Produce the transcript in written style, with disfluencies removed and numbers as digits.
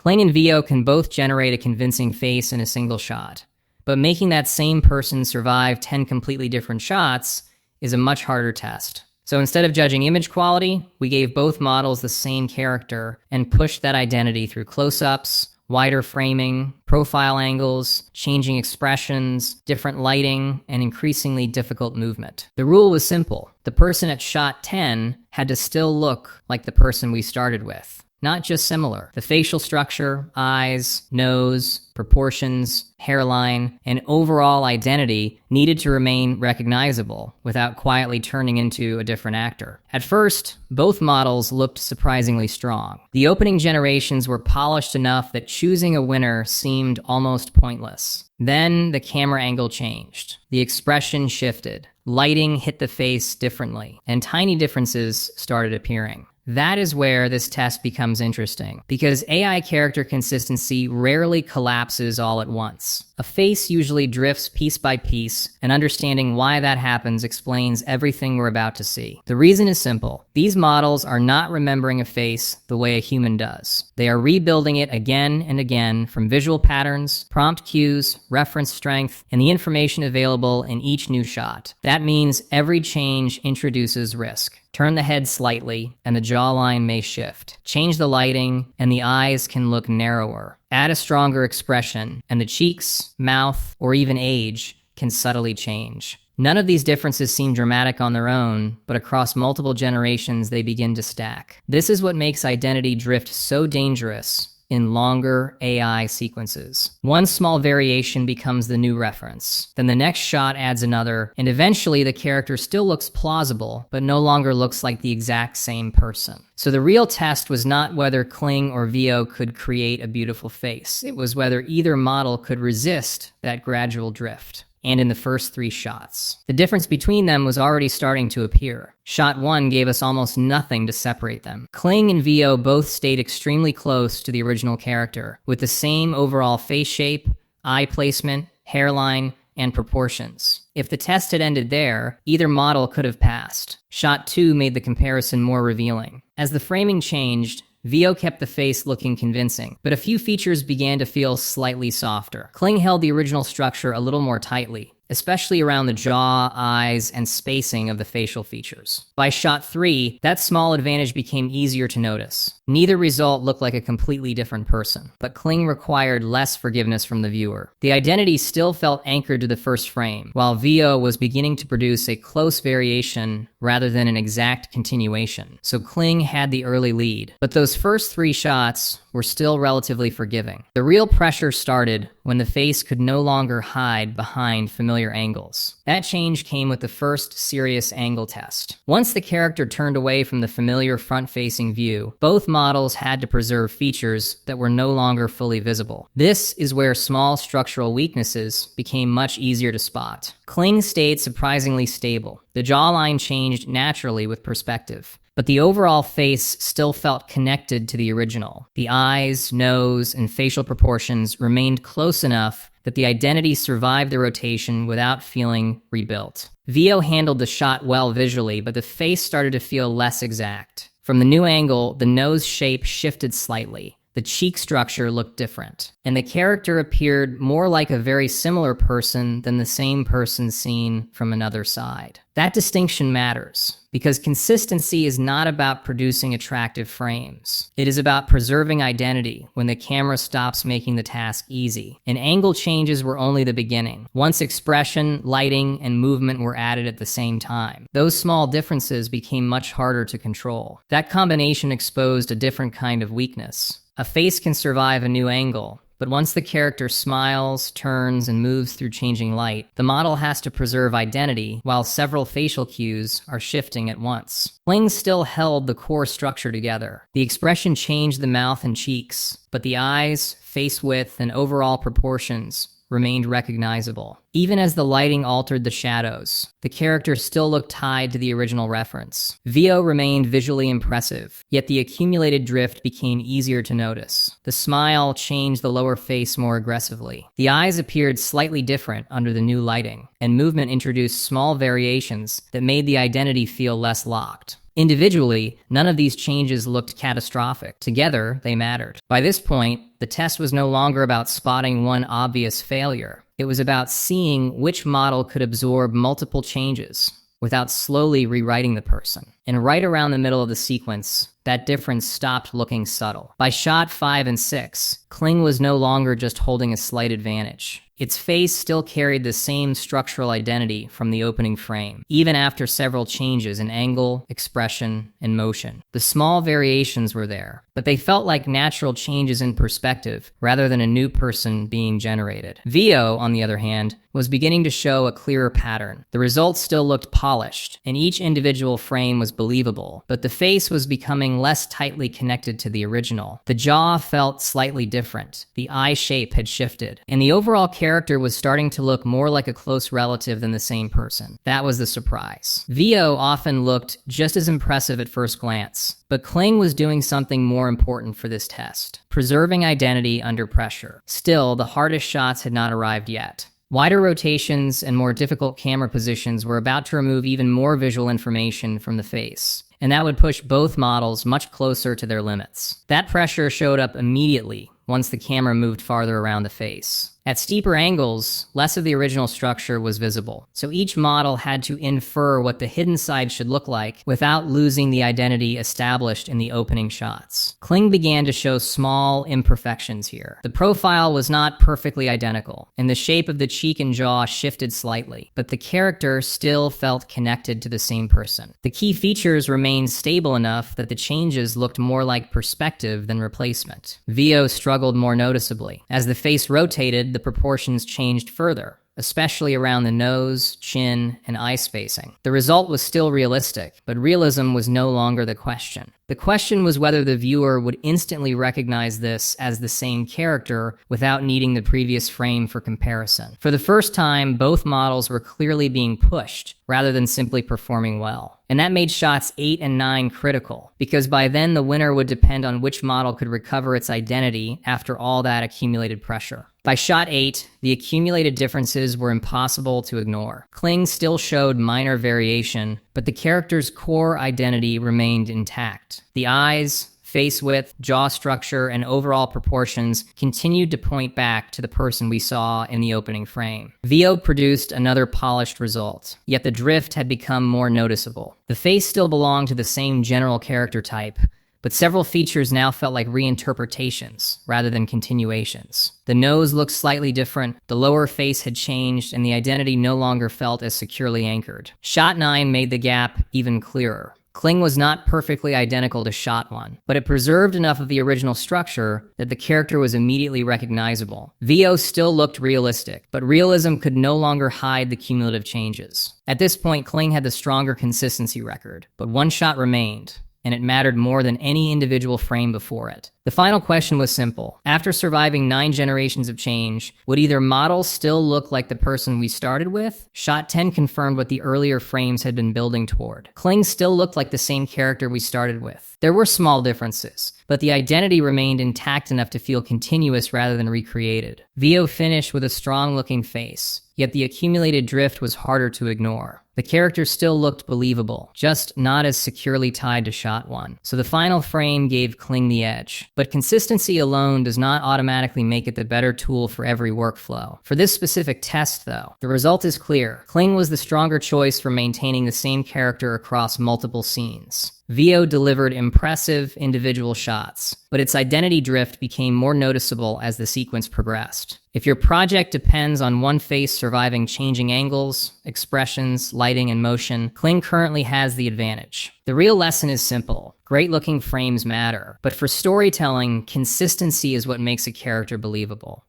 Kling and Veo can both generate a convincing face in a single shot, but making that same person survive 10 completely different shots is a much harder test. So instead of judging image quality, we gave both models the same character and pushed that identity through close-ups, wider framing, profile angles, changing expressions, different lighting, and increasingly difficult movement. The rule was simple. The person at shot 10 had to still look like the person we started with, not just similar. The facial structure, eyes, nose, proportions, hairline, and overall identity needed to remain recognizable without quietly turning into a different actor. At first, both models looked surprisingly strong. The opening generations were polished enough that choosing a winner seemed almost pointless. Then the camera angle changed. The expression shifted. Lighting hit the face differently, and tiny differences started appearing. That is where this test becomes interesting, because AI character consistency rarely collapses all at once. A face usually drifts piece by piece, and understanding why that happens explains everything we're about to see. The reason is simple. These models are not remembering a face the way a human does. They are rebuilding it again and again from visual patterns, prompt cues, reference strength, and the information available in each new shot. That means every change introduces risk. Turn the head slightly, and the jawline may shift. Change the lighting, and the eyes can look narrower. Add a stronger expression, and the cheeks, mouth, or even age can subtly change. None of these differences seem dramatic on their own, but across multiple generations they begin to stack. This is what makes identity drift so dangerous in longer AI sequences. One small variation becomes the new reference. Then the next shot adds another, and eventually the character still looks plausible, but no longer looks like the exact same person. So the real test was not whether Kling or Veo could create a beautiful face. It was whether either model could resist that gradual drift. And in the first 3 shots. The difference between them was already starting to appear. Shot 1 gave us almost nothing to separate them. Kling and Veo both stayed extremely close to the original character, with the same overall face shape, eye placement, hairline, and proportions. If the test had ended there, either model could have passed. Shot 2 made the comparison more revealing. As the framing changed, Veo kept the face looking convincing, but a few features began to feel slightly softer. Kling held the original structure a little more tightly, especially around the jaw, eyes, and spacing of the facial features. By shot 3, that small advantage became easier to notice. Neither result looked like a completely different person, but Kling required less forgiveness from the viewer. The identity still felt anchored to the first frame, while Veo was beginning to produce a close variation rather than an exact continuation. So Kling had the early lead, but those first 3 shots were still relatively forgiving. The real pressure started when the face could no longer hide behind familiar angles. That change came with the first serious angle test. Once the character turned away from the familiar front-facing view, both models had to preserve features that were no longer fully visible. This is where small structural weaknesses became much easier to spot. Kling stayed surprisingly stable. The jawline changed naturally with perspective, but the overall face still felt connected to the original. The eyes, nose, and facial proportions remained close enough that the identity survived the rotation without feeling rebuilt. Veo handled the shot well visually, but the face started to feel less exact. From the new angle, the nose shape shifted slightly. The cheek structure looked different, and the character appeared more like a very similar person than the same person seen from another side. That distinction matters, because consistency is not about producing attractive frames. It is about preserving identity when the camera stops making the task easy. And angle changes were only the beginning. Once expression, lighting, and movement were added at the same time, those small differences became much harder to control. That combination exposed a different kind of weakness. A face can survive a new angle, but once the character smiles, turns, and moves through changing light, the model has to preserve identity while several facial cues are shifting at once. Kling still held the core structure together. The expression changed the mouth and cheeks, but the eyes, face width, and overall proportions remained recognizable. Even as the lighting altered the shadows, the character still looked tied to the original reference. Veo remained visually impressive, yet the accumulated drift became easier to notice. The smile changed the lower face more aggressively. The eyes appeared slightly different under the new lighting, and movement introduced small variations that made the identity feel less locked. Individually, none of these changes looked catastrophic. Together, they mattered. By this point, the test was no longer about spotting one obvious failure. It was about seeing which model could absorb multiple changes without slowly rewriting the person. And right around the middle of the sequence, that difference stopped looking subtle. By shot 5 and 6, Kling was no longer just holding a slight advantage. Its face still carried the same structural identity from the opening frame, even after several changes in angle, expression, and motion. The small variations were there, but they felt like natural changes in perspective rather than a new person being generated. Veo, on the other hand, was beginning to show a clearer pattern. The results still looked polished, and each individual frame was believable, but the face was becoming less tightly connected to the original. The jaw felt slightly different, the eye shape had shifted, and the overall character was starting to look more like a close relative than the same person. That was the surprise. Veo often looked just as impressive at first glance, but Kling was doing something more important for this test, preserving identity under pressure. Still, the hardest shots had not arrived yet. Wider rotations and more difficult camera positions were about to remove even more visual information from the face, and that would push both models much closer to their limits. That pressure showed up immediately once the camera moved farther around the face. At steeper angles, less of the original structure was visible, so each model had to infer what the hidden side should look like without losing the identity established in the opening shots. Kling began to show small imperfections here. The profile was not perfectly identical, and the shape of the cheek and jaw shifted slightly, but the character still felt connected to the same person. The key features remained stable enough that the changes looked more like perspective than replacement. Veo struggled more noticeably. As the face rotated, the proportions changed further, especially around the nose, chin, and eye spacing. The result was still realistic, but realism was no longer the question. The question was whether the viewer would instantly recognize this as the same character without needing the previous frame for comparison. For the first time, both models were clearly being pushed rather than simply performing well. And that made shots 8 and 9 critical, because by then the winner would depend on which model could recover its identity after all that accumulated pressure. By shot 8, the accumulated differences were impossible to ignore. Kling still showed minor variation, but the character's core identity remained intact. The eyes, face width, jaw structure, and overall proportions continued to point back to the person we saw in the opening frame. Veo produced another polished result, yet the drift had become more noticeable. The face still belonged to the same general character type, but several features now felt like reinterpretations rather than continuations. The nose looked slightly different, the lower face had changed, and the identity no longer felt as securely anchored. Shot 9 made the gap even clearer. Kling was not perfectly identical to shot 1, but it preserved enough of the original structure that the character was immediately recognizable. Veo still looked realistic, but realism could no longer hide the cumulative changes. At this point, Kling had the stronger consistency record, but one shot remained, and it mattered more than any individual frame before it. The final question was simple. After surviving 9 generations of change, would either model still look like the person we started with? Shot 10 confirmed what the earlier frames had been building toward. Kling still looked like the same character we started with. There were small differences, but the identity remained intact enough to feel continuous rather than recreated. Veo finished with a strong-looking face, yet the accumulated drift was harder to ignore. The character still looked believable, just not as securely tied to shot 1. So the final frame gave Kling the edge. But consistency alone does not automatically make it the better tool for every workflow. For this specific test, though, the result is clear. Kling was the stronger choice for maintaining the same character across multiple scenes. Veo delivered impressive individual shots, but its identity drift became more noticeable as the sequence progressed. If your project depends on one face surviving changing angles, expressions, lighting, and motion, Kling currently has the advantage. The real lesson is simple. Great-looking frames matter, but for storytelling, consistency is what makes a character believable.